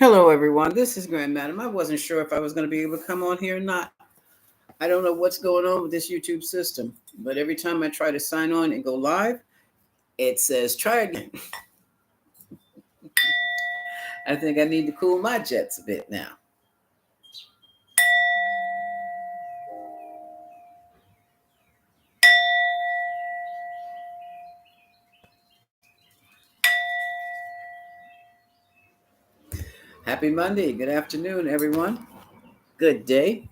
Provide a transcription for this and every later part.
Hello, everyone. This is Grand Madam. I wasn't sure if I was going to be able to come on here or not. I don't know what's going on with this YouTube system, but every time I try to sign on and go live, it says try again. I think I need to cool my jets a bit now. Happy Monday. Good afternoon, everyone. Good day.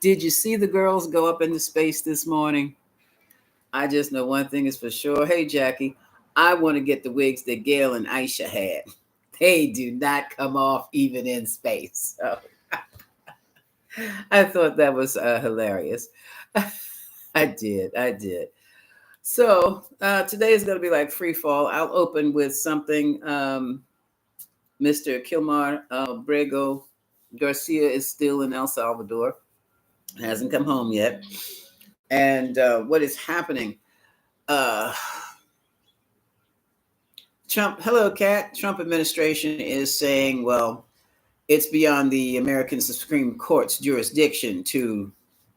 Did you see the girls go up into space this morning? I just know one thing is for sure. Hey, Jackie, I want to get the wigs that Gail and Aisha had. They do not come off even in space. So I thought that was hilarious. I did. So today is going to be like free fall. I'll open with something. Mr. Kilmar Brego Garcia is still in El Salvador, hasn't come home yet. And what is happening? Uh, hello, Kat. Trump administration is saying, well, it's beyond the American Supreme Court's jurisdiction to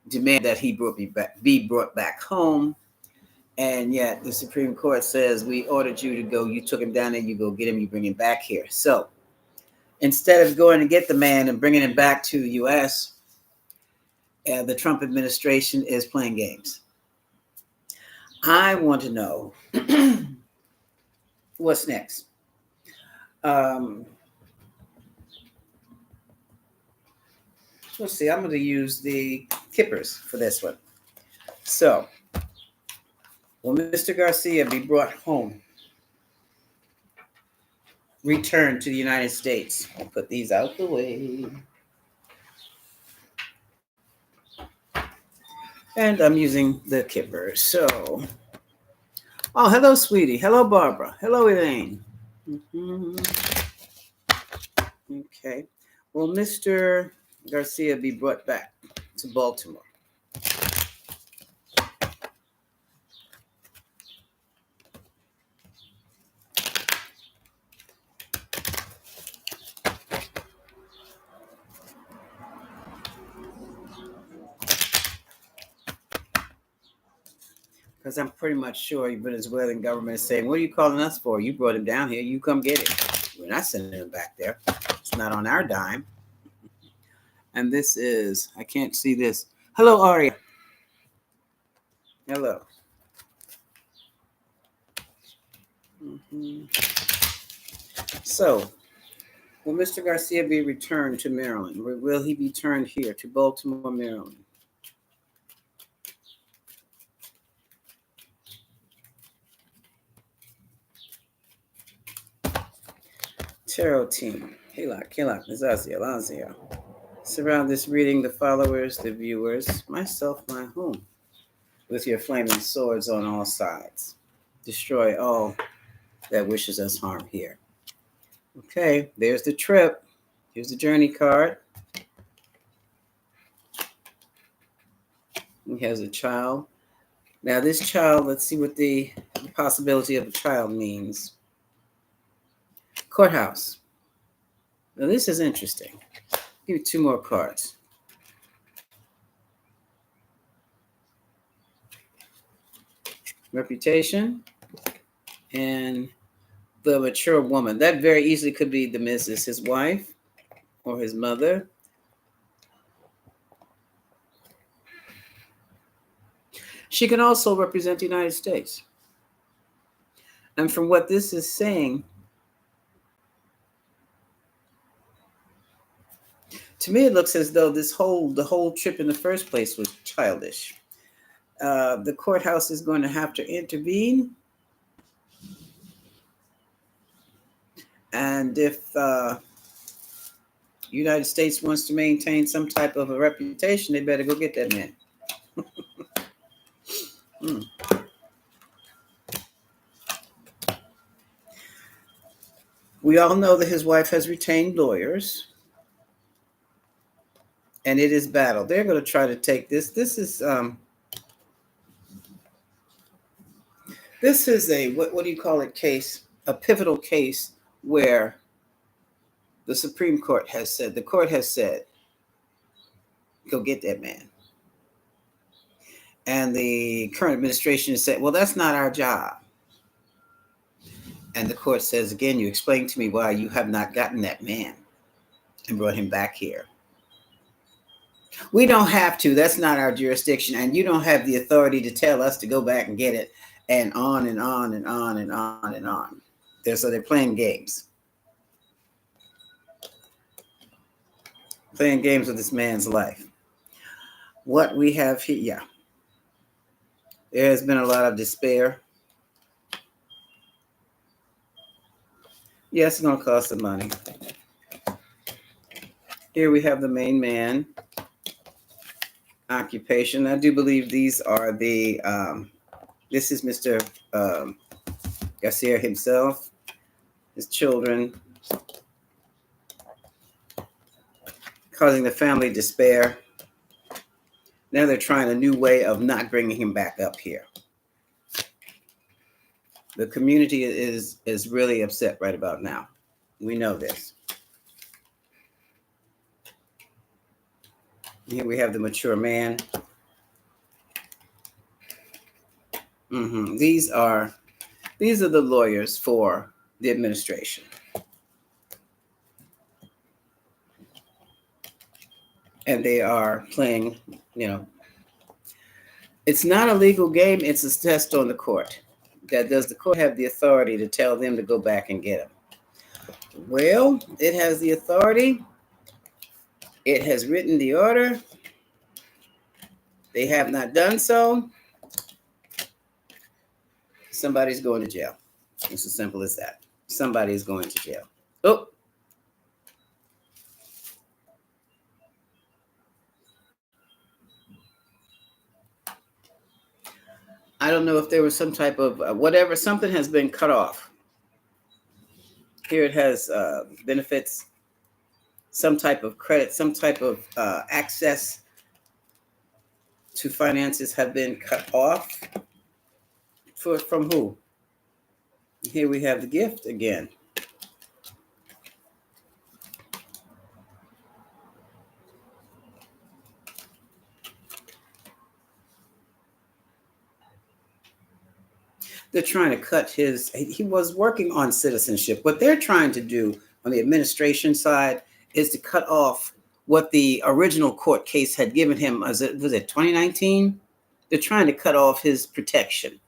demand that he be brought back home. And yet the Supreme Court says, we ordered you to go, you took him down there, you go get him, you bring him back here. So instead of going to get the man and bringing him back to the U.S., the Trump administration is playing games. I want to know what's next. Let's see, I'm going to use the kippers for this one. So, will Mr. Garcia be brought home? Return to the United States? I'll put these out the way. And I'm using the kippers. So, oh, hello, sweetie. Hello, Barbara. Hello, Elaine. Mm-hmm. Okay. Will Mr. Garcia be brought back to Baltimore? Because I'm pretty much sure the Venezuelan government is saying, what are you calling us for? You brought him down here. You come get it. We're not sending him back there. It's not on our dime. And this is, I can't see this. Hello, Aria. Hello. Mm-hmm. So, will Mr. Garcia be returned to Maryland? Will he be returned here to Baltimore, Maryland? Tarot team. Hilak, Nazazia, Lazia. Surround this reading the followers, the viewers, myself, my home, with your flaming swords on all sides. Destroy all that wishes us harm here. Okay, there's the trip. Here's the journey card. He has a child. Now, this child, let's see what the possibility of a child means. Courthouse. Now, this is interesting. Give you two more cards. Reputation and the mature woman. That very easily could be the Mrs., his wife or his mother. She can also represent the United States. And from what this is saying, to me, it looks as though the whole trip in the first place was childish. The courthouse is going to have to intervene. And if United States wants to maintain some type of a reputation, they better go get that man. We all know that his wife has retained lawyers. And it is battle. They're going to try to take this. This is a, what do you call it, case? A pivotal case where The Supreme Court has said, the court has said, go get that man. And the current administration has said, well, that's not our job. And the court says, again, you explain to me why you have not gotten that man and brought him back here. We don't have to. That's not our jurisdiction. And you don't have the authority to tell us to go back and get it, and on and on and on and on and on. So they're playing games. Playing games with this man's life. What we have here, yeah. There has been a lot of despair. Yes, it's going to cost some money. Here we have the main man. Occupation. I do believe these are the, this is Mr. Garcia himself, his children, causing the family despair. Now they're trying a new way of not bringing him back up here. The community is really upset right about now. We know this. Here we have the mature man. These are the lawyers for the administration. And they are playing, it's not a legal game. It's a test on the court. Does the court have the authority to tell them to go back and get him? Well, it has the authority. It has written the order. They have not done so. Somebody's going to jail. It's as simple as that. Somebody is going to jail. Oh. I don't know if there was some type of whatever, something has been cut off. Here it has benefits, some type of credit, some type of access to finances have been cut off. From who? Here we have the gift again. They're trying to cut he was working on citizenship. What they're trying to do on the administration side is to cut off what the original court case had given him. Was it 2019? They're trying to cut off his protection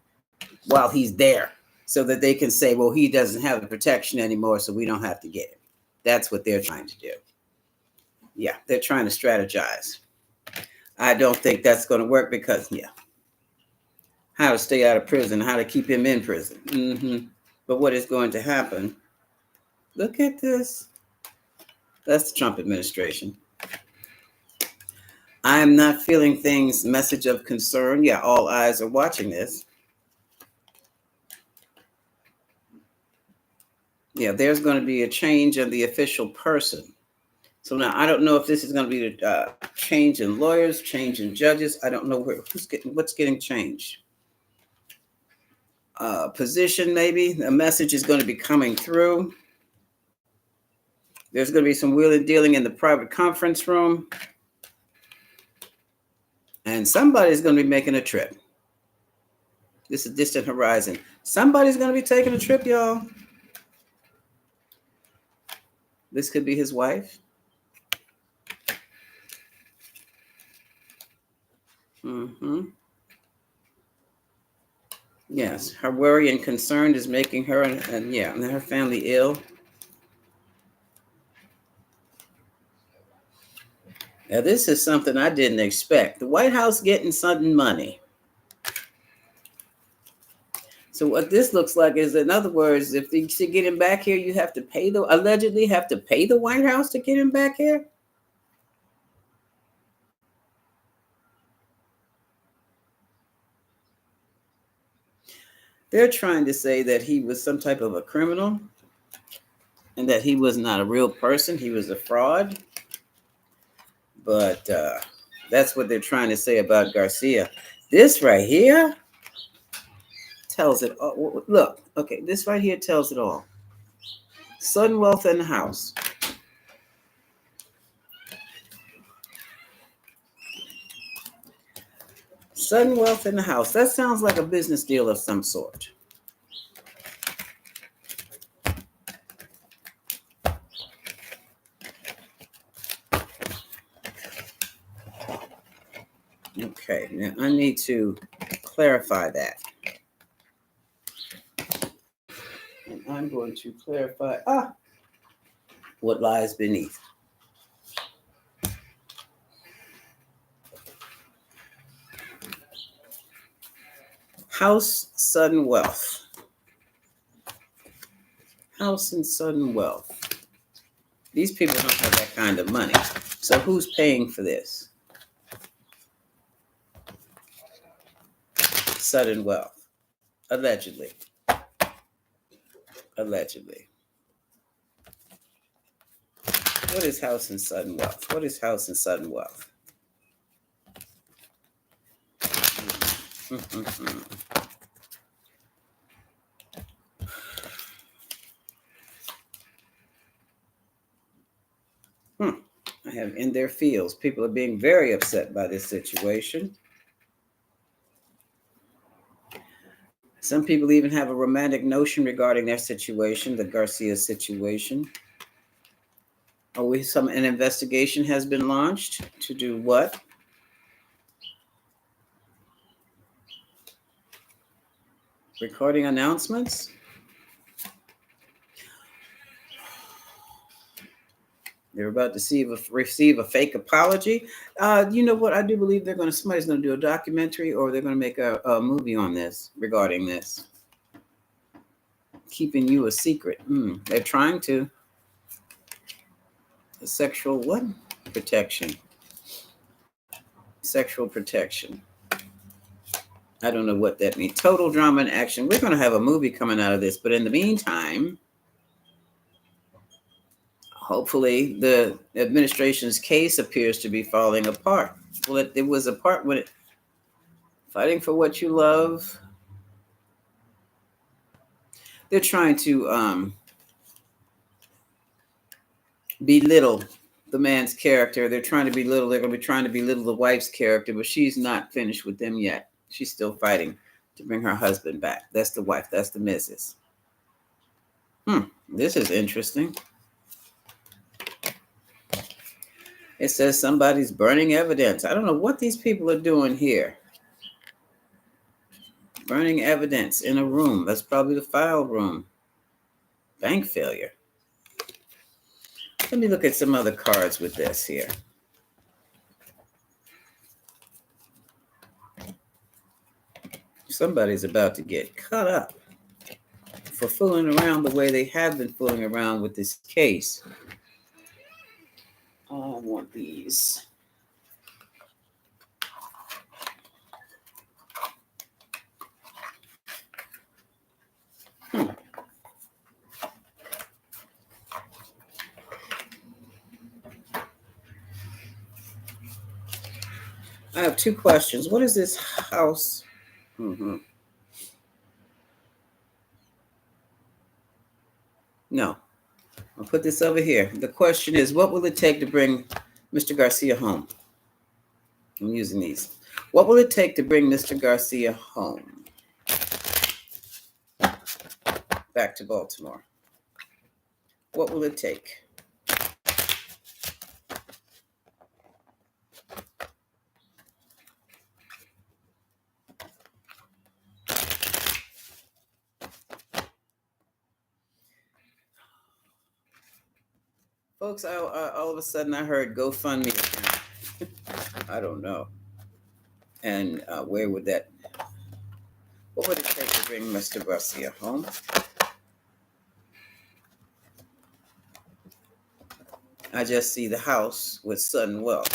while he's there so that they can say, well, he doesn't have the protection anymore, so we don't have to get him. That's what they're trying to do. Yeah, they're trying to strategize. I don't think that's going to work because, how to stay out of prison, how to keep him in prison. But what is going to happen? Look at this. That's the Trump administration. I am not feeling things, message of concern. Yeah, all eyes are watching this. Yeah, there's going to be a change in the official person. So now I don't know if this is going to be a change in lawyers, change in judges. I don't know what's getting changed. Position, maybe a message is going to be coming through. There's going to be some wheeling dealing in the private conference room. And somebody's going to be making a trip. This is distant horizon. Somebody's going to be taking a trip, y'all. This could be his wife. Yes, her worry and concern is making her and her family ill. Now, this is something I didn't expect. The White House getting sudden money. So what this looks like is, in other words, if they get him back here, you have to allegedly have to pay the White House to get him back here. They're trying to say that he was some type of a criminal and that he was not a real person. He was a fraud. But that's what they're trying to say about Garcia. This right here tells it all. Look, okay, this right here tells it all. Sudden wealth in the house. Sudden wealth in the house. That sounds like a business deal of some sort. Okay, now I need to clarify that. And I'm going to clarify what lies beneath. House, sudden wealth. House and sudden wealth. These people don't have that kind of money. So who's paying for this? Sudden wealth. Allegedly. Allegedly. What is house and sudden wealth? What is house and sudden wealth? I have in their fields. People are being very upset by this situation. Some people even have a romantic notion regarding their situation, the Garcia situation. An investigation has been launched to do what? Recording announcements? They're about to receive a fake apology. You know what? I do believe somebody's going to do a documentary, or they're going to make a movie on this, regarding this. Keeping you a secret. They're trying to. Sexual what? Protection. Sexual protection. I don't know what that means. Total drama and action. We're going to have a movie coming out of this, but in the meantime, hopefully the administration's case appears to be falling apart. Well, it was apart when fighting for what you love. They're trying to belittle the man's character. They're going to be trying to belittle the wife's character, but she's not finished with them yet. She's still fighting to bring her husband back. That's the wife. That's the missus. This is interesting. It says somebody's burning evidence. I don't know what these people are doing here. Burning evidence in a room. That's probably the file room. Bank failure. Let me look at some other cards with this here. Somebody's about to get cut up for fooling around the way they have been fooling around with this case. I want these. I have two questions. What is this house? No. I'll put this over here. The question is, what will it take to bring Mr. Garcia home? I'm using these. What will it take to bring Mr. Garcia home? Back to Baltimore. What will it take? Folks, all of a sudden I heard GoFundMe. I don't know. And what would it take to bring Mr. Garcia home? I just see the house with sudden wealth.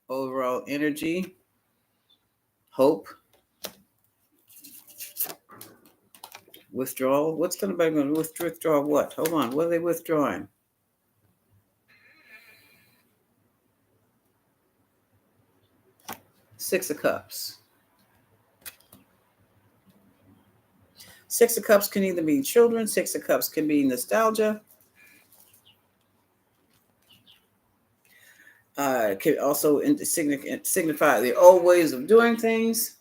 Overall energy, hope, withdrawal. What's going to withdraw what? Hold on. What are they withdrawing? Six of Cups. Six of Cups can either be children. Six of Cups can be nostalgia. It can also signify the old ways of doing things.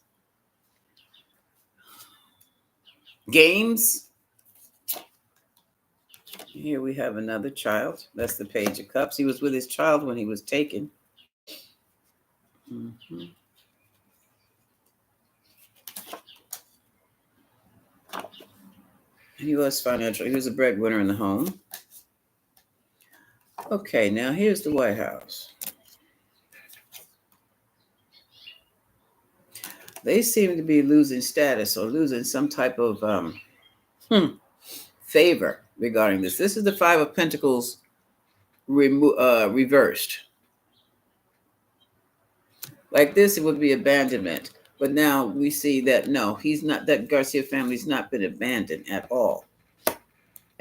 Games. Here we have another child. That's the Page of Cups. He was with his child when he was taken. Mm-hmm. He was financial. He was a breadwinner in the home. Okay, now here's the White House. They seem to be losing status or losing some type of favor regarding this. This is the Five of Pentacles reversed. Like this, it would be abandonment. But now we see that no, he's not, that Garcia family's not been abandoned at all.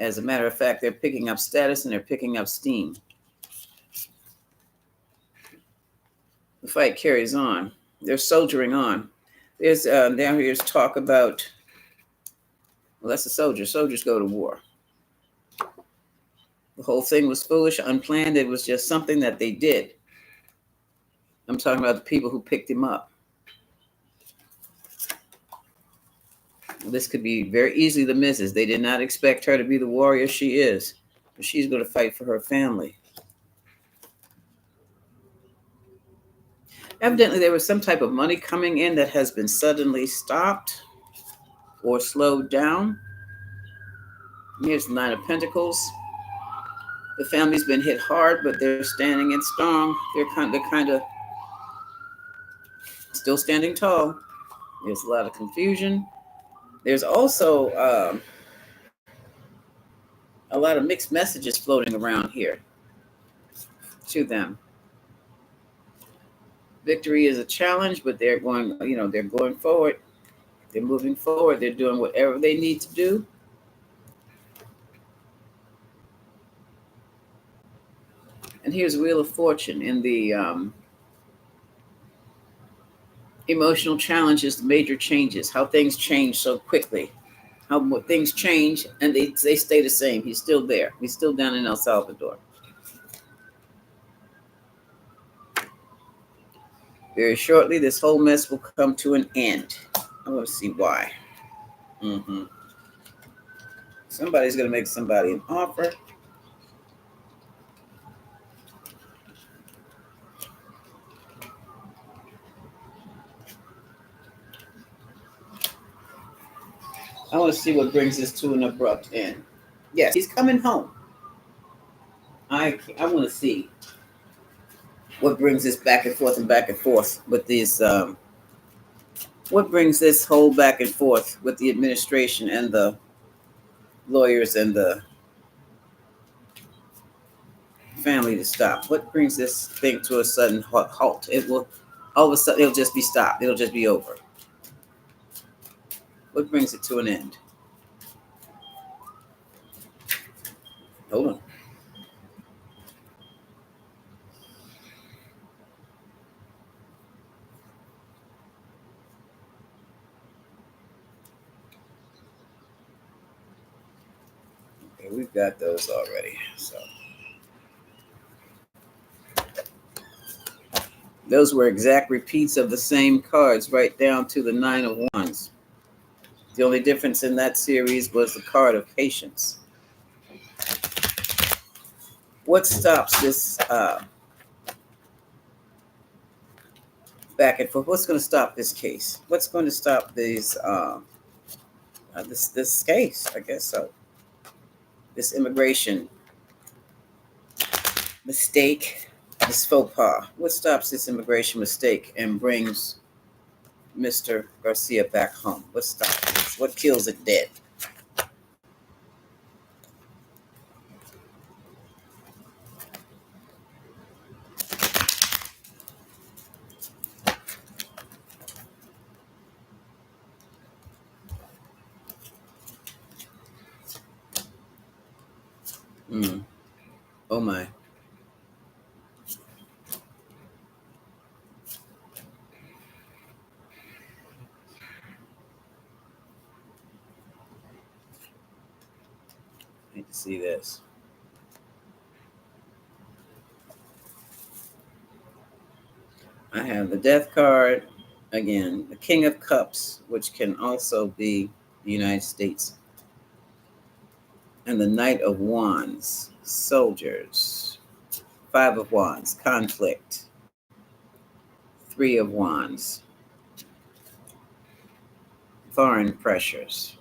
As a matter of fact, they're picking up status and they're picking up steam. The fight carries on. They're soldiering on. There's down here's talk about, well, that's a soldier. Soldiers go to war. The whole thing was foolish, unplanned. It was just something that they did. I'm talking about the people who picked him up. This could be very easily the missus. They did not expect her to be the warrior she is. But she's going to fight for her family. Evidently, there was some type of money coming in that has been suddenly stopped or slowed down. Here's the Nine of Pentacles. The family's been hit hard, but they're standing in strong. They're kind of still standing tall. There's a lot of confusion. There's also a lot of mixed messages floating around here to them. Victory is a challenge, but they're going, they're going forward. They're moving forward. They're doing whatever they need to do. And here's Wheel of Fortune in the emotional challenges, the major changes, how things change so quickly, how things change and they stay the same. He's still there. He's still down in El Salvador. Very shortly, this whole mess will come to an end. I want to see why. Somebody's going to make somebody an offer. I want to see what brings this to an abrupt end. Yes, he's coming home. I want to see what brings this back and forth with these. What brings this whole back and forth with the administration and the lawyers and the family to stop? What brings this thing to a sudden halt? It will, all of a sudden, it'll just be stopped. It'll just be over. What brings it to an end? Hold on. Okay, we've got those already. So those were exact repeats of the same cards, right down to the Nine of Wands. The only difference in that series was the card of patience. What stops this back and forth? What's going to stop this case? What's going to stop these this case? I guess so. This immigration mistake, this faux pas. What stops this immigration mistake and brings Mr. Garcia back home? What stops this? What kills it dead? Oh my. I need to see this. I have the Death card. Again, the King of Cups, which can also be the United States. And the Knight of Wands, soldiers. Five of Wands, conflict. Three of Wands, foreign pressures.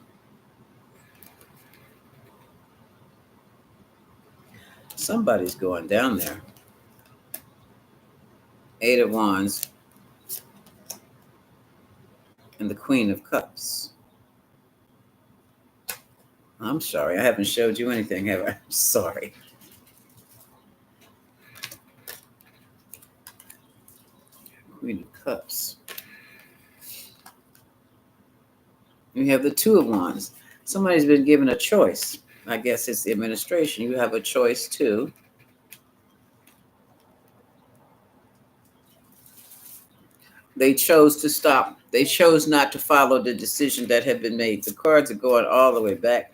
Somebody's going down there. Eight of Wands and the Queen of Cups. I'm sorry, I haven't showed you anything, have I? I'm sorry. Queen of Cups. We have the Two of Wands. Somebody's been given a choice. I guess it's the administration. You have a choice too. They chose to stop. They chose not to follow the decision that had been made. The cards are going all the way back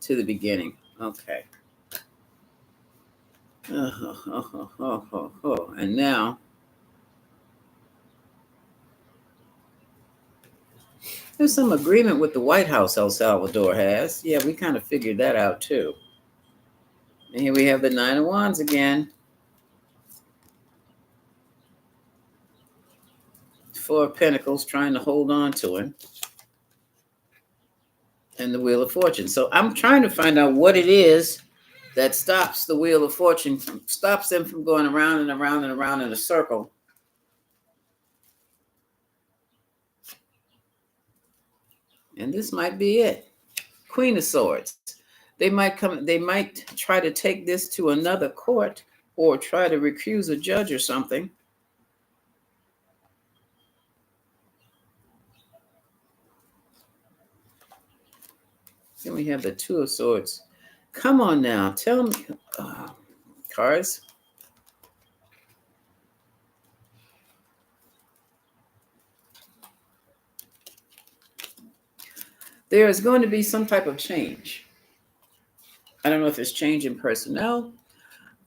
to the beginning. Okay. And now, there's some agreement with the White House El Salvador has. Yeah, we kind of figured that out too. And here we have the Nine of Wands again. Four of Pentacles trying to hold on to him. And the Wheel of Fortune. So I'm trying to find out what it is that stops the Wheel of Fortune, stops them from going around and around and around in a circle. And this might be it. Queen of Swords. They might try to take this to another court or try to recuse a judge or something. Then we have the Two of Swords. Come on now, tell me, cards. There is going to be some type of change. I don't know if it's change in personnel.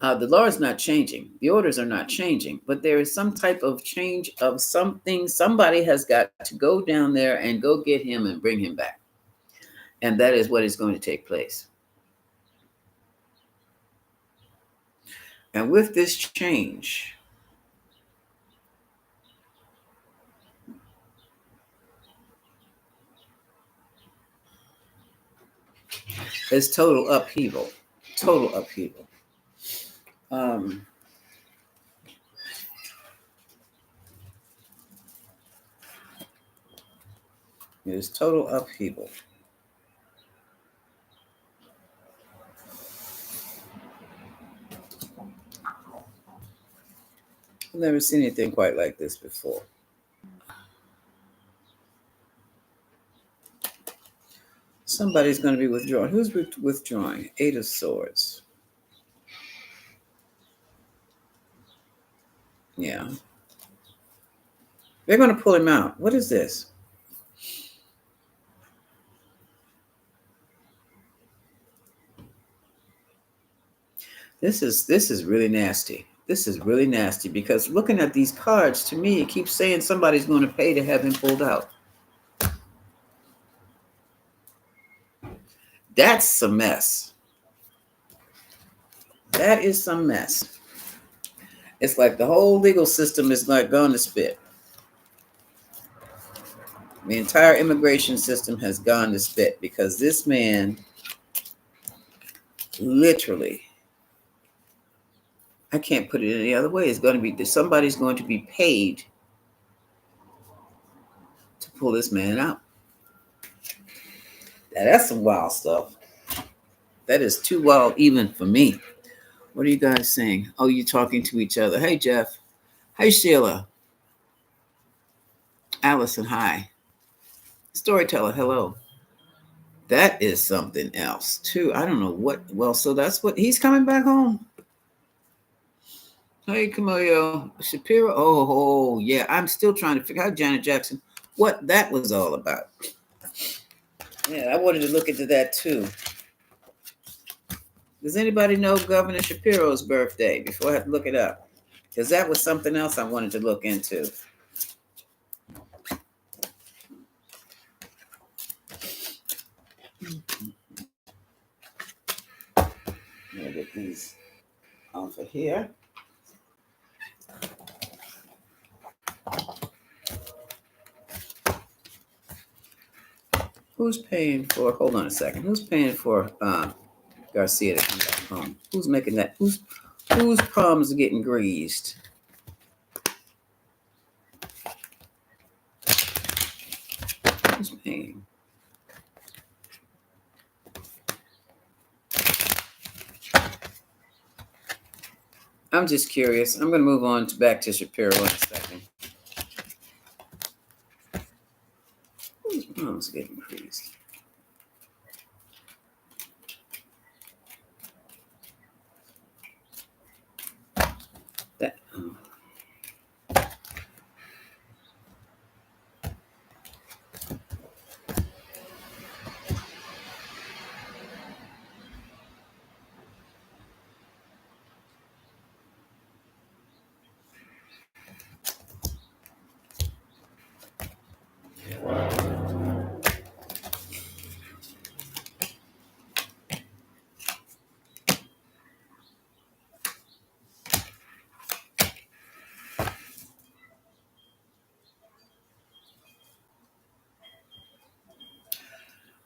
The law is not changing. The orders are not changing, but there is some type of change of something. Somebody has got to go down there and go get him and bring him back. And that is what is going to take place. And with this change, there's total upheaval. Total upheaval. There's total upheaval. I've never seen anything quite like this before. Somebody's going to be withdrawing. Who's withdrawing? Eight of Swords. Yeah. They're going to pull him out. What is this? This is really nasty. This is really nasty because looking at these cards, to me, it keeps saying somebody's going to pay to have him pulled out. That's some mess. That is some mess. It's like the whole legal system is like gone to spit. The entire immigration system has gone to spit because this man literally, I can't put it any other way. It's going to be, somebody's going to be paid to pull this man out. Now, that's some wild stuff. That is too wild even for me. What are you guys saying? Oh, you're talking to each other. Hey, Jeff. Hey, Sheila. Allison, hi. Storyteller, hello. That is something else, too. I don't know what. Well, so that's what, he's coming back home. Hey, Camillo. Shapiro. Oh, yeah. I'm still trying to figure out, Janet Jackson, what that was all about. Yeah, I wanted to look into that, too. Does anybody know Governor Shapiro's birthday before I have to look it up? because that was something else I wanted to look into. I'm gonna get these off of here. Who's paying for? Hold on a second. Who's paying for Garcia to come back home? Who's making that? Whose palms are getting greased? Who's paying? I'm just curious. I'm going to move on back to Shapiro in a second. Whose palms are getting greased? That.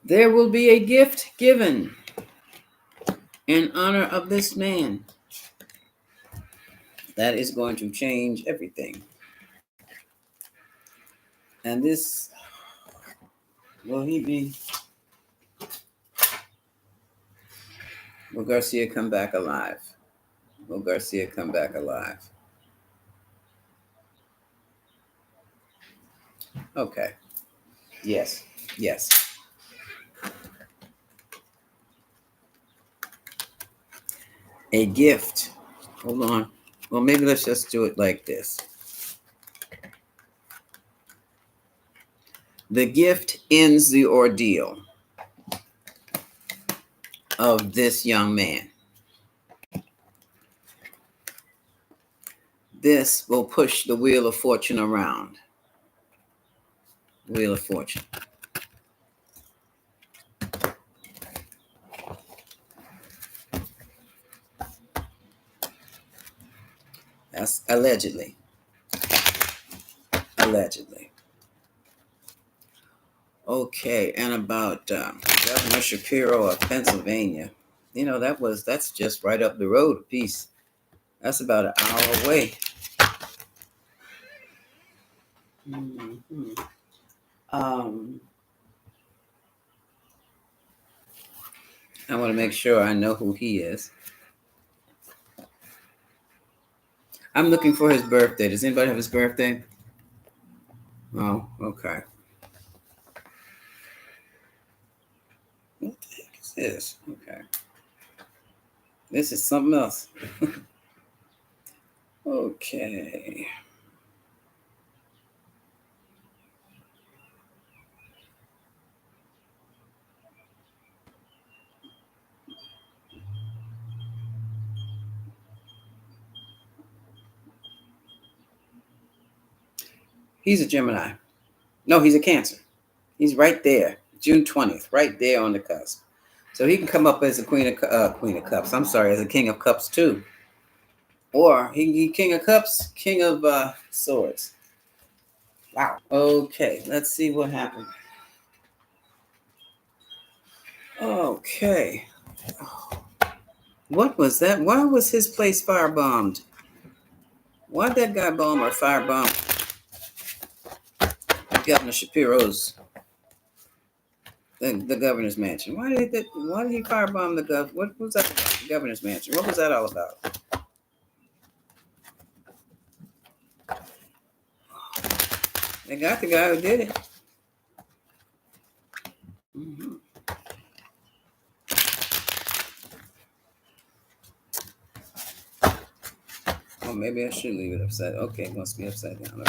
There will be a gift given in honor of this man. That is going to change everything. And this, will Garcia come back alive? Will Garcia come back alive? Okay. Yes. A gift. Hold on. Well, maybe let's just do it like this. The gift ends the ordeal of this young man. This will push the wheel of fortune around. Wheel of fortune. That's allegedly. Okay, and about Governor Shapiro of Pennsylvania. You know, that's just right up the road a piece. That's about an hour away. Mm-hmm. I want to make sure I know who he is. I'm looking for his birthday. Does anybody have his birthday? Oh, okay. What the heck is this? Okay. This is something else. Okay. He's a Gemini. No, he's a Cancer. He's right there. June 20th, right there on the cusp. So he can come up as a Queen of Cups. I'm sorry, as a King of Cups too. Or he King of Cups, King of Swords. Wow. Okay, let's see what happened. Okay. What was that? Why was his place firebombed? Why'd that guy bomb or firebomb Governor Shapiro's the governor's mansion? Why did he firebomb the governor? What was that about? The governor's mansion? What was that all about? They got the guy who did it. Mm-hmm. Oh, maybe I should leave it upside. Okay, it must be upside down.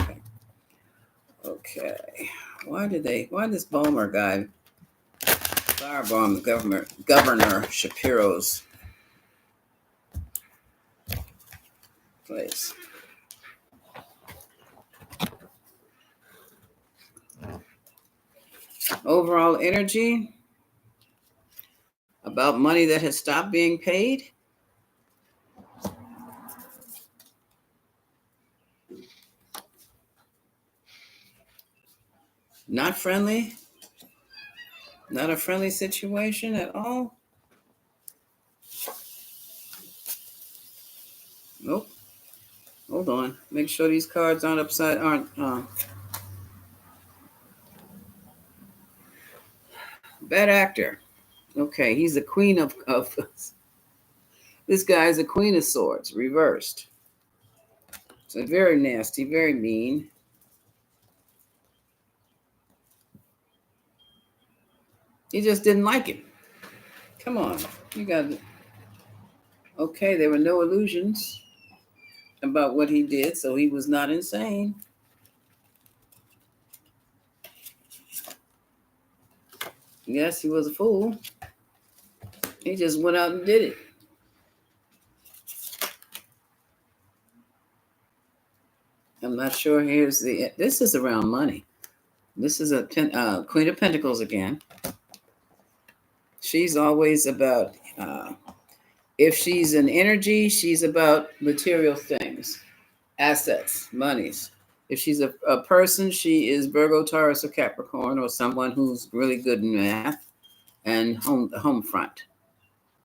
Okay. Why this Bomer guy firebomb the Governor Shapiro's place? Overall energy about money that has stopped being paid. Not friendly. Not a friendly situation at all. Nope. Hold on. Make sure these cards aren't bad actor. Okay, he's the queen of this guy's the queen of swords, reversed. So very nasty, very mean. He just didn't like it. Come on. You got okay, there were no illusions about what he did, so he was not insane. Yes, he was a fool. He just went out and did it. I'm not sure. This is around money. This is a Queen of Pentacles again. She's always about, if she's an energy, she's about material things, assets, monies. If she's a person, she is Virgo, Taurus, or Capricorn, or someone who's really good in math and home front.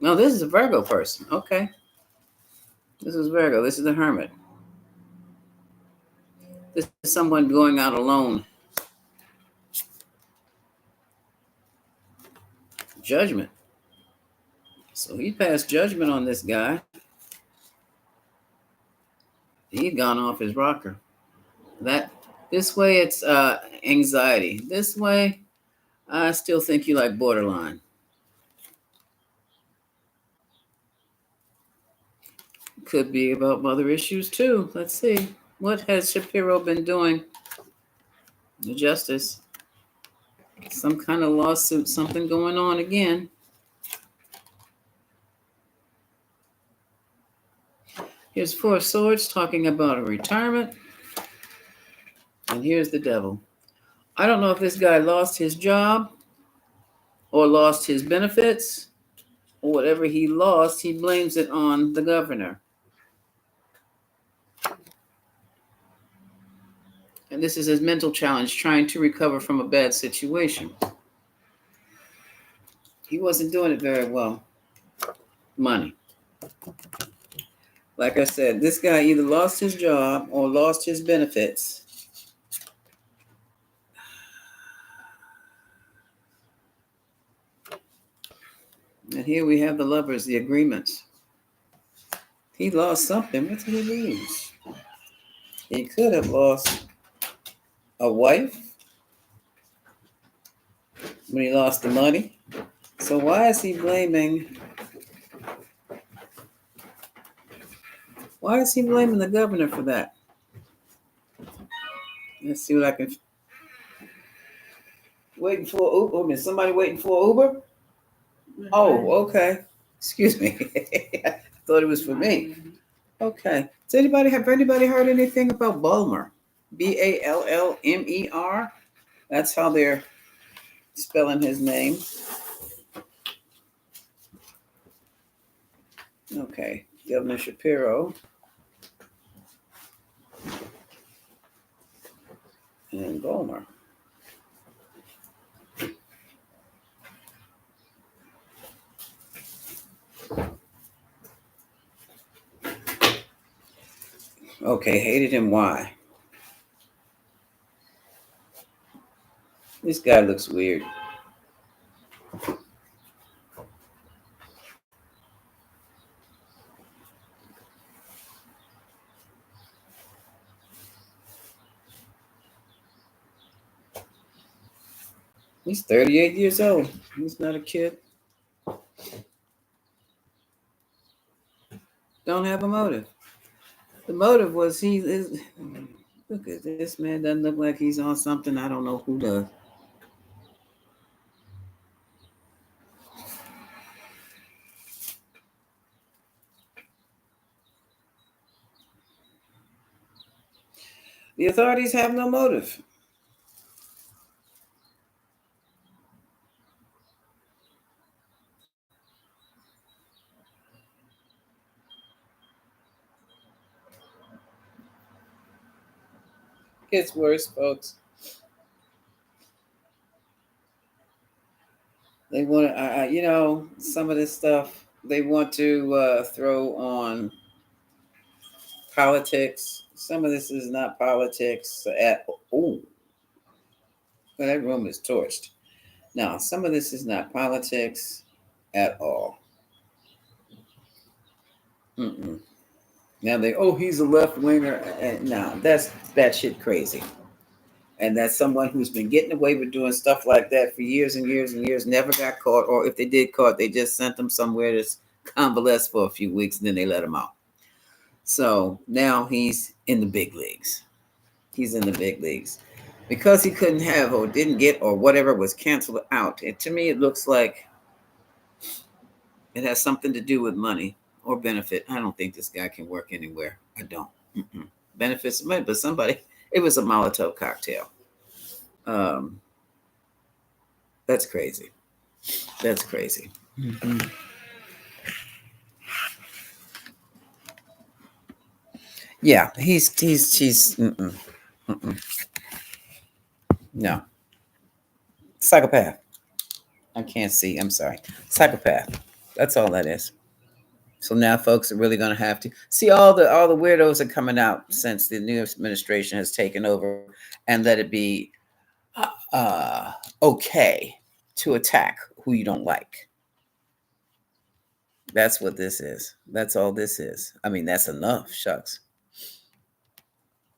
No, this is a Virgo person. Okay. This is Virgo. This is the Hermit. This is someone going out alone. Judgment. So he passed judgment on this guy. He'd gone off his rocker. This way it's anxiety. This way, I still think you like borderline. Could be about mother issues too. Let's see. What has Shapiro been doing? The justice. Some kind of lawsuit, something going on again. Here's Four of Swords talking about a retirement. And here's the Devil. I don't know if this guy lost his job or lost his benefits or whatever he lost, he blames it on the governor. And this is his mental challenge, trying to recover from a bad situation. He wasn't doing it very well. Money. Like I said, this guy either lost his job or lost his benefits. And here we have the Lovers, the agreements. He lost something. What did he lose? He could have lost a wife when he lost the money. So why is he blaming? Why is he blaming the governor for that? Let's see what I can. Waiting for Uber. Oh, is somebody waiting for Uber? Oh, okay. Excuse me. I thought it was for me. Okay. Have anybody heard anything about Bulmer? Ballmer. That's how they're spelling his name. Okay. Governor Shapiro. And Bulmer. Okay, hated him. Why? This guy looks weird. He's 38 years old. He's not a kid. Don't have a motive. The motive was look at this man, doesn't look like he's on something. I don't know who does. The authorities have no motive. Gets worse, folks. They want to, some of this stuff they want to throw on politics. Some of this is not politics at all. Well, that room is torched. No, some of this is not politics at all. Mm-mm. Now he's a left winger. No, that's batshit crazy. And that's someone who's been getting away with doing stuff like that for years and years and years, never got caught, or if they did caught, they just sent them somewhere to convalesce for a few weeks and then they let him out. So now he's in the big leagues. He's in the big leagues. Because he couldn't have or didn't get or whatever was canceled out. To me, it looks like it has something to do with money or benefit. I don't think this guy can work anywhere. I don't. Benefits, but somebody, it was a Molotov cocktail. That's crazy. That's crazy. Mm-hmm. Yeah, he's no psychopath. I can't see. I'm sorry, psychopath. That's all that is. So now folks are really going to have to see all the weirdos are coming out since the new administration has taken over, and let it be okay to attack who you don't like. That's what this is. That's all this is. I mean, that's enough. Shucks.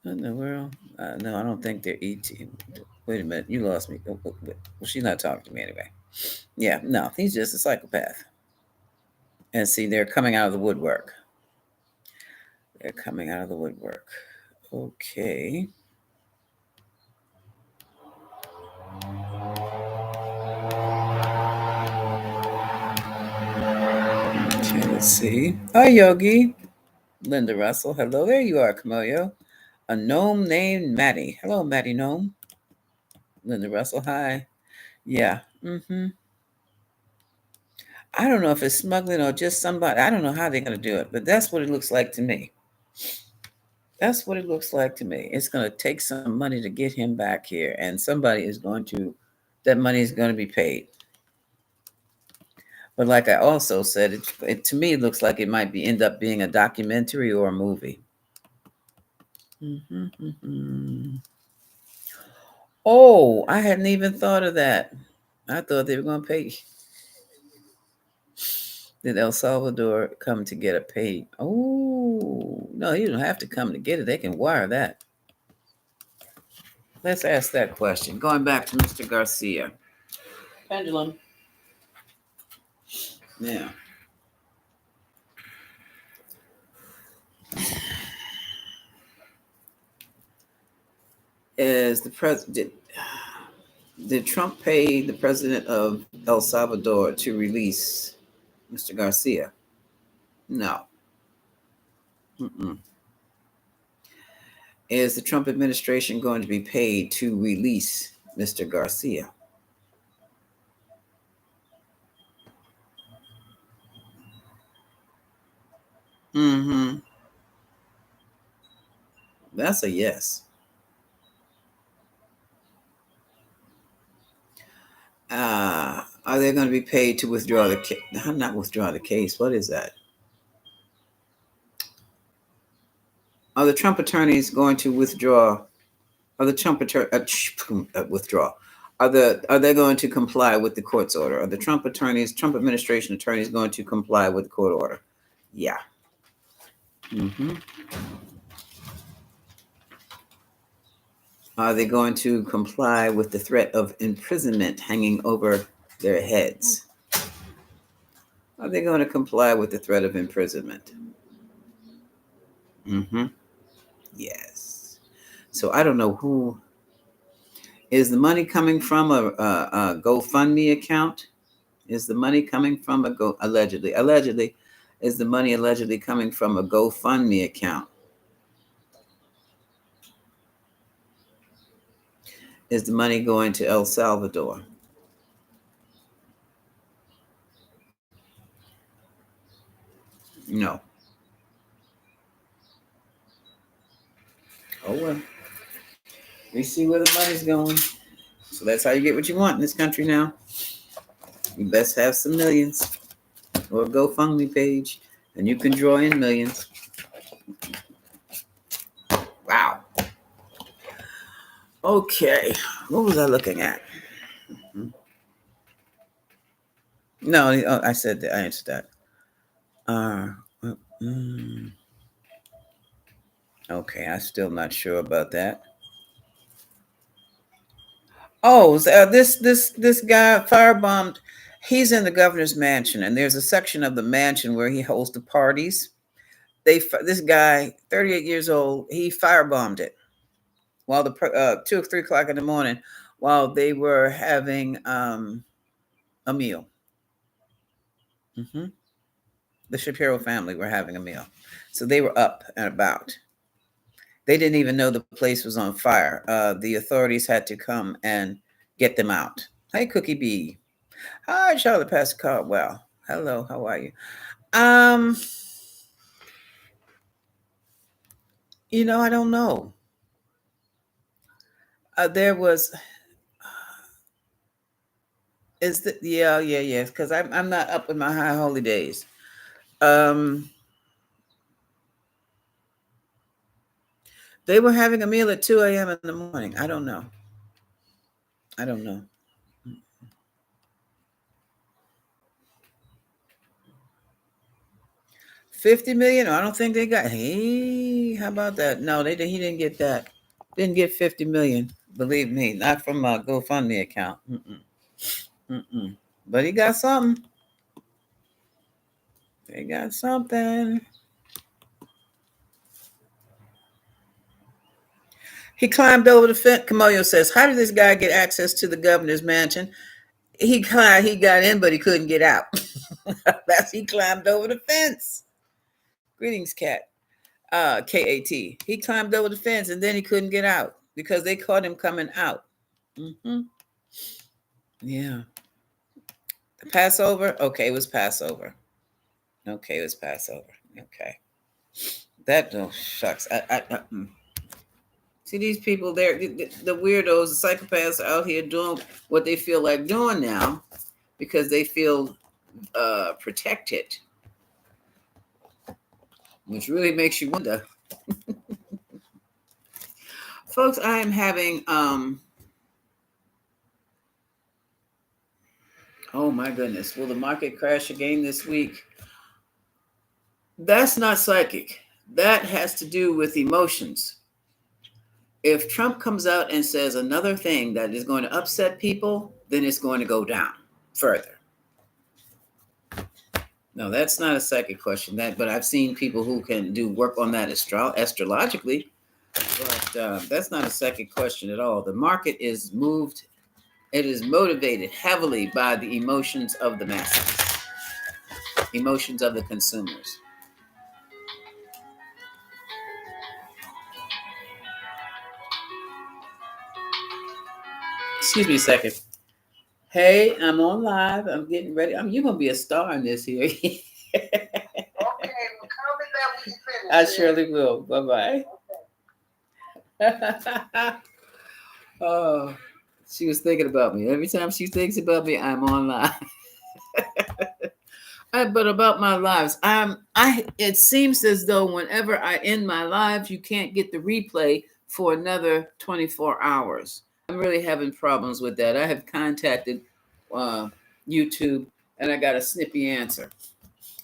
What in the world? No, I don't think they're eating. Wait a minute. You lost me. Well, she's not talking to me anyway. Yeah, no, he's just a psychopath. And see, they're coming out of the woodwork. They're coming out of the woodwork. Okay. Okay, let's see. Hi, Yogi. Linda Russell. Hello, there you are, Camellia. A gnome named Maddie. Hello, Maddie Gnome. Linda Russell. Hi. Yeah. I don't know if it's smuggling or just somebody. I don't know how they're going to do it, but that's what it looks like to me. That's what it looks like to me. It's going to take some money to get him back here, and somebody is going to, that money is going to be paid. But like I also said, it to me, it looks like it might end up being a documentary or a movie. Oh, I hadn't even thought of that. I thought they were going to pay. Did El Salvador come to get a pay? Oh, no, you don't have to come to get it. They can wire that. Let's ask that question. Going back to Mr. Garcia. Pendulum. Yeah. Is the president, did Trump pay the president of El Salvador to release Mr. Garcia? No. Is the Trump administration going to be paid to release Mr. Garcia? That's a yes. Are they going to be paid to withdraw the case? Not withdraw the case. What is that? Are the Trump attorneys going to withdraw? Are the Trump withdraw? Are they going to comply with the court's order? Are the Trump administration attorneys, going to comply with the court order? Yeah. Are they going to comply with the threat of imprisonment hanging over their heads? Are they going to comply with the threat of imprisonment? Yes. So I don't know who. Is the money coming from a GoFundMe account? Is the money coming from allegedly? Is the money allegedly coming from a GoFundMe account? Is the money going to El Salvador? No. Oh well. We see where the money's going. So that's how you get what you want in this country now. You best have some millions or a GoFundMe page, and you can draw in millions. Wow. Okay. What was I looking at? No, I said that. I answered that. Mm, okay, I'm still not sure about that. Oh, this guy firebombed. He's in the governor's mansion, and there's a section of the mansion where he holds the parties. This guy, 38 years old, he firebombed it while the 2 or 3 o'clock in the morning, while they were having a meal. The Shapiro family were having a meal, so they were up and about. They didn't even know the place was on fire. The authorities had to come and get them out. Hey, Cookie Bee. Hi, Charlotte Pastor Caldwell. Hello, how are you? I don't know. There was yes, because I'm not up in my high holy days. They were having a meal at 2 a.m. in the morning. I don't know. 50 million? I don't think they got. Hey, how about that? No, he didn't get that. Didn't get 50 million. Believe me, not from a GoFundMe account. But he got something. They got something. He climbed over the fence. Camoyo says, "How did this guy get access to the governor's mansion? He got in, but he couldn't get out. He climbed over the fence. Greetings, Cat. KAT. He climbed over the fence and then he couldn't get out because they caught him coming out. Yeah. The Passover? Okay, it was Passover. Okay. That shucks. See these people there, the weirdos, the psychopaths are out here doing what they feel like doing now because they feel protected, which really makes you wonder. Folks, I am having oh my goodness, will the market crash again this week? That's not psychic. That has to do with emotions. If Trump comes out and says another thing that is going to upset people, then it's going to go down further. No, that's not a psychic question. But I've seen people who can do work on that astrologically, but that's not a psychic question at all. The market is moved. It is motivated heavily by the emotions of the masses, emotions of the consumers. Excuse me a second. Hey, I'm on live. I'm getting ready. You're gonna be a star in this here. Okay, well, comment that when you finish. I surely will. Bye bye. Oh, she was thinking about me. Every time she thinks about me, I'm on live. But about my lives, it seems as though whenever I end my lives, you can't get the replay for another 24 hours. I'm really having problems with that. I have contacted YouTube and I got a snippy answer.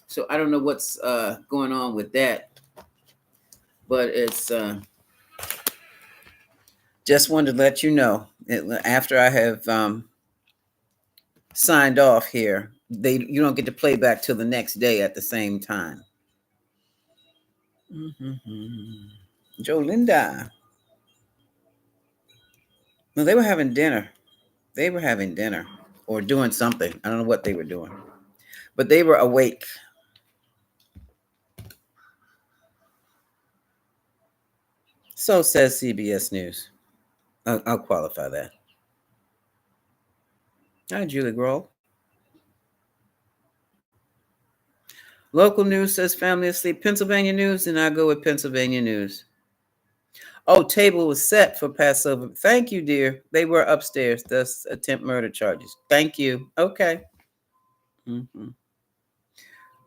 So I don't know what's going on with that, but it's just wanted to let you know after I have signed off here, you don't get to play back till the next day at the same time. Jolinda. No, they were having dinner. They were having dinner or doing something. I don't know what they were doing, but they were awake. So says CBS News. I'll qualify that. Hi, Julie Grohl. Local news says family asleep. Pennsylvania news, and I go with Pennsylvania news. Oh, table was set for Passover. Thank you, dear. They were upstairs. That's attempt murder charges. Thank you. Okay. Mhm.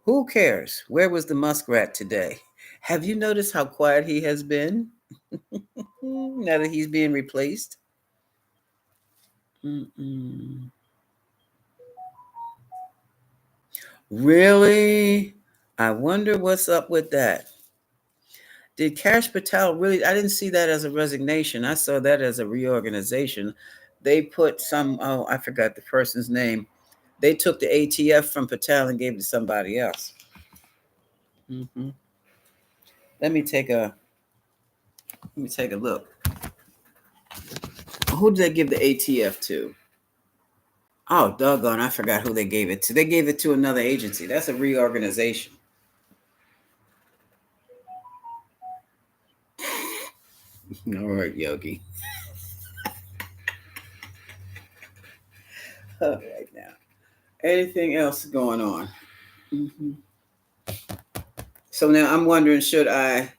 Who cares? Where was the muskrat today? Have you noticed how quiet he has been now that he's being replaced? Mm-mm. Really? I wonder what's up with that. Did Kash Patel really? I didn't see that as a resignation. I saw that as a reorganization. They put some, oh, I forgot the person's name. They took the ATF from Patel and gave it to somebody else. Hmm. Let me take a look. Who did they give the ATF to? Oh, doggone, I forgot who they gave it to. They gave it to another agency. That's a reorganization. All right, Yogi. All right now. Anything else going on? Hmm. So now I'm wondering, should I?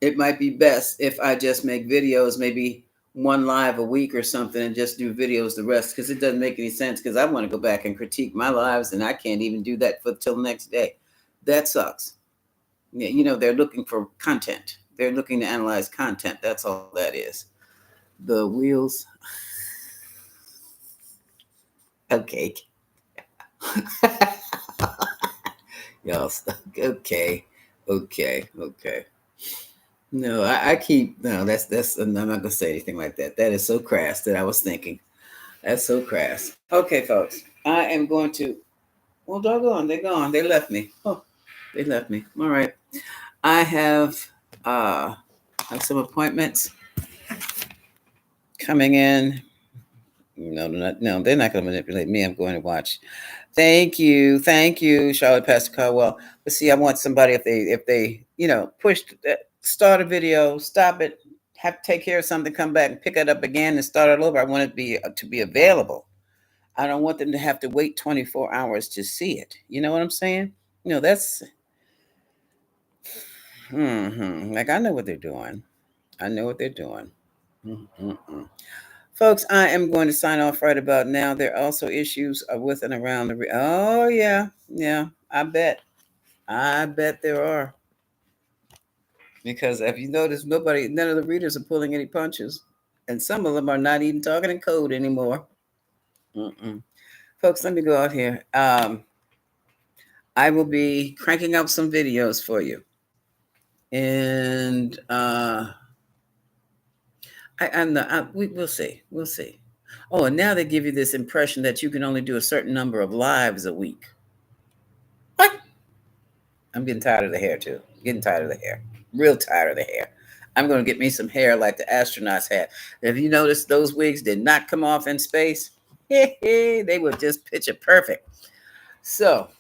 It might be best if I just make videos, maybe one live a week or something, and just do videos the rest, because it doesn't make any sense. Because I want to go back and critique my lives, and I can't even do that for till the next day. That sucks. Yeah, they're looking for content. They're looking to analyze content. That's all that is. The wheels. Okay. Y'all stop. Okay. Okay. No, I keep no. That's. I'm not gonna say anything like that. That is so crass that I was thinking. That's so crass. Okay, folks. I am going to. Well, doggone, they're gone. They left me. Oh, they left me. All right. I uh have some appointments coming in. No, they're not going to manipulate me. I'm going to watch. Thank you, Charlotte Pastor Caldwell. But see, I want somebody if they push start a video, stop it, have to take care of something, come back and pick it up again and start it over. I want it to be available. I don't want them to have to wait 24 hours to see it. You know what I'm saying? That's like I know what they're doing. I know what they're doing. Mm-mm-mm. Folks, I am going to sign off right about now. There are also issues with and around oh yeah, I bet there are. Because if you notice, none of the readers are pulling any punches, and some of them are not even talking in code anymore. Mm-mm. Folks, let me go out here. I will be cranking out some videos for you, and we'll see. We'll see. Oh, and now they give you this impression that you can only do a certain number of lives a week. What? I'm getting tired of the hair too. Getting tired of the hair. Real tired of the hair. I'm going to get me some hair like the astronauts had. If you notice, those wigs did not come off in space. They were just picture perfect. So,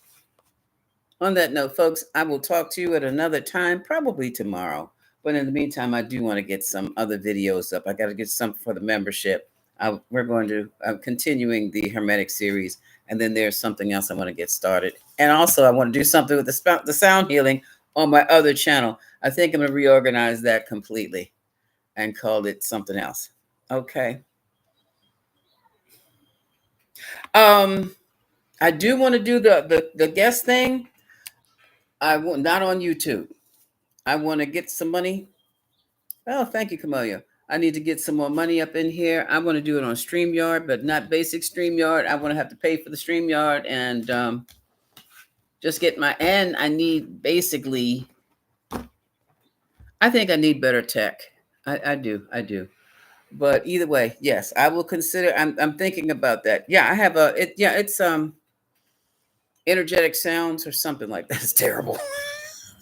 on that note, folks, I will talk to you at another time, probably tomorrow. But in the meantime, I do want to get some other videos up. I got to get some for the membership. We're going to continuing the Hermetic series, and then there's something else I want to get started. And also, I want to do something with the sound healing on my other channel. I think I'm going to reorganize that completely and call it something else. Okay. I do want to do the guest thing. I want not on YouTube. I want to get some money. Oh, thank you, Camelia. I need to get some more money up in here. I want to do it on StreamYard, but not basic StreamYard. I want to have to pay for the StreamYard and just get and I need basically, I think I need better tech. I do. But either way, yes, I will consider. I'm thinking about that. Yeah, I have it's energetic sounds or something like that. It's terrible.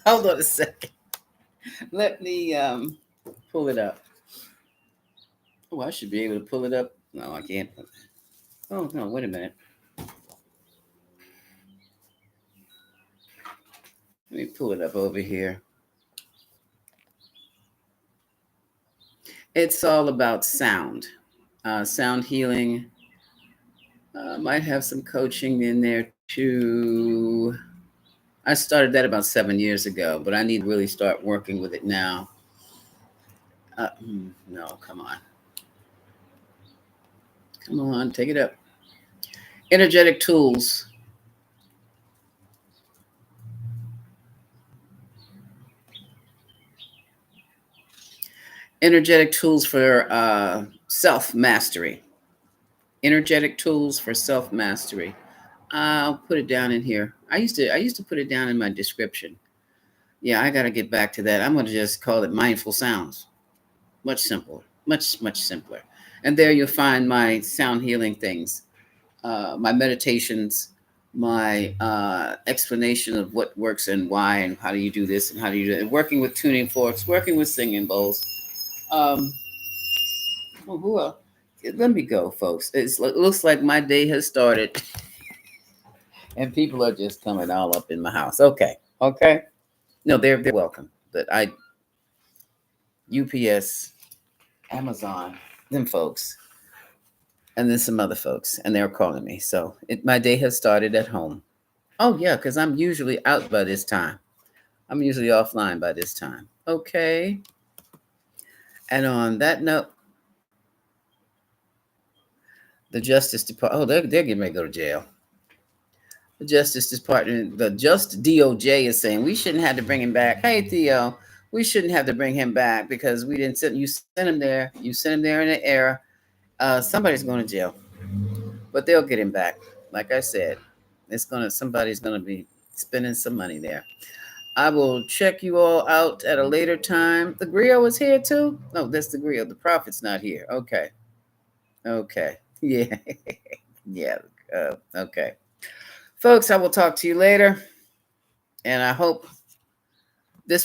Hold on a second. Let me pull it up. Oh, I should be able to pull it up. No, I can't. Oh no, wait a minute. Let me pull it up over here. It's all about sound, sound healing. Might have some coaching in there too. I started that about 7 years ago, but I need to really start working with it now. No, come on. Come on, take it up. Energetic tools. Energetic tools for self mastery. Energetic tools for self mastery. I'll put it down in here. I used to put it down in my description. Yeah, I got to get back to that. I'm going to just call it mindful sounds. Much simpler. Much simpler. And there you'll find my sound healing things, my meditations, my explanation of what works and why, and how do you do this and how do you do it. Working with tuning forks, working with singing bowls. Um, well, who else? Let me go, folks. It looks like my day has started, and people are just coming all up in my house. Okay, okay. No, they're welcome. But UPS, Amazon, them folks, and then some other folks, and they're calling me. So my day has started at home. Oh yeah, because I'm usually out by this time. I'm usually offline by this time. Okay. And on that note, the Justice Department. Oh, they're getting ready to go to jail. The Justice Department, the Just DOJ is saying we shouldn't have to bring him back. Hey Theo, we shouldn't have to bring him back because we didn't send you sent him there. You sent him there in an error. Somebody's going to jail, but they'll get him back. Like I said, somebody's gonna be spending some money there. I will check you all out at a later time. The griot is here too. No, that's the griot. The prophet's not here. Okay. Okay. Yeah. Yeah. Okay. Folks, I will talk to you later, and I hope this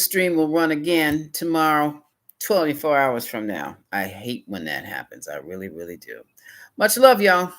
stream will run again tomorrow, 24 hours from now. I hate when that happens. I really, really do. Much love, y'all.